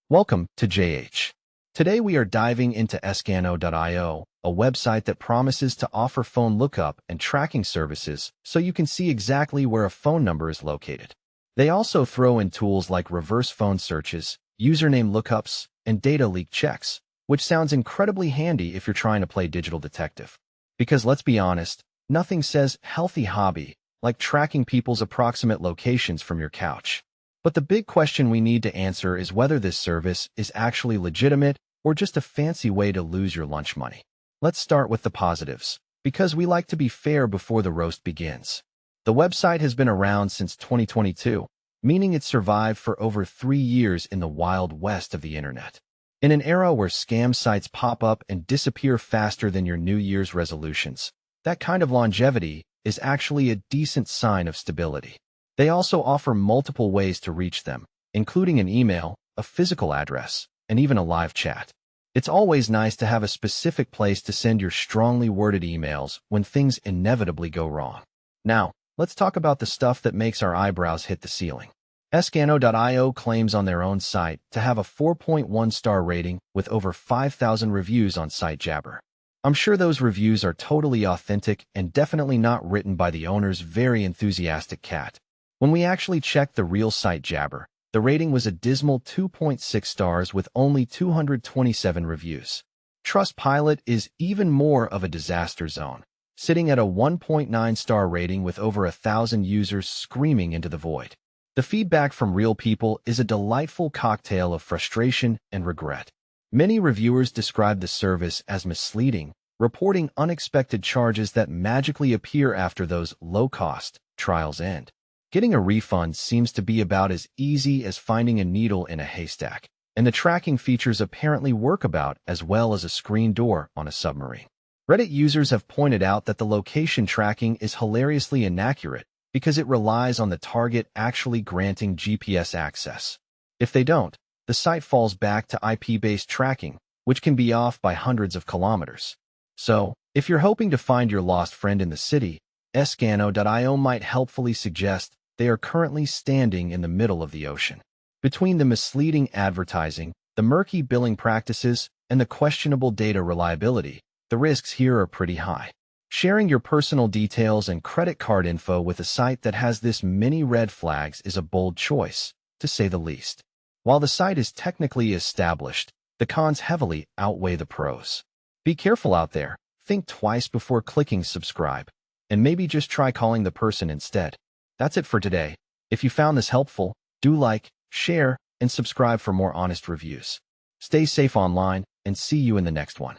Welcome to JH. Today we are diving into Escano.io, a website that promises to offer phone lookup and tracking services so you can see exactly where a phone number is located. They also throw in tools like reverse phone searches, username lookups, and data leak checks, which sounds incredibly handy if you're trying to play digital detective. Because let's be honest, nothing says healthy hobby like tracking people's approximate locations from your couch. But the big question we need to answer is whether this service is actually legitimate or just a fancy way to lose your lunch money. Let's start with the positives, because we like to be fair before the roast begins. The website has been around since 2022, meaning it survived for over 3 years in the wild west of the internet. In an era where scam sites pop up and disappear faster than your New Year's resolutions, that kind of longevity is actually a decent sign of stability. They also offer multiple ways to reach them, including an email, a physical address, and even a live chat. It's always nice to have a specific place to send your strongly worded emails when things inevitably go wrong. Now, let's talk about the stuff that makes our eyebrows hit the ceiling. Escano.io claims on their own site to have a 4.1-star rating with over 5,000 reviews on SiteJabber. I'm sure those reviews are totally authentic and definitely not written by the owner's very enthusiastic cat. When we actually checked the real SiteJabber, the rating was a dismal 2.6 stars with only 227 reviews. Trustpilot is even more of a disaster zone, sitting at a 1.9-star rating with over 1,000 users screaming into the void. The feedback from real people is a delightful cocktail of frustration and regret. Many reviewers describe the service as misleading, reporting unexpected charges that magically appear after those low-cost trials end. Getting a refund seems to be about as easy as finding a needle in a haystack, and the tracking features apparently work about as well as a screen door on a submarine. Reddit users have pointed out that the location tracking is hilariously inaccurate because it relies on the target actually granting GPS access. If they don't, the site falls back to IP-based tracking, which can be off by hundreds of kilometers. So, if you're hoping to find your lost friend in the city, Escano.io might helpfully suggest they are currently standing in the middle of the ocean. Between the misleading advertising, the murky billing practices, and the questionable data reliability, the risks here are pretty high. Sharing your personal details and credit card info with a site that has this many red flags is a bold choice, to say the least. While the site is technically established, the cons heavily outweigh the pros. Be careful out there, think twice before clicking subscribe, and maybe just try calling the person instead. That's it for today. If you found this helpful, do like, share, and subscribe for more honest reviews. Stay safe online, and see you in the next one.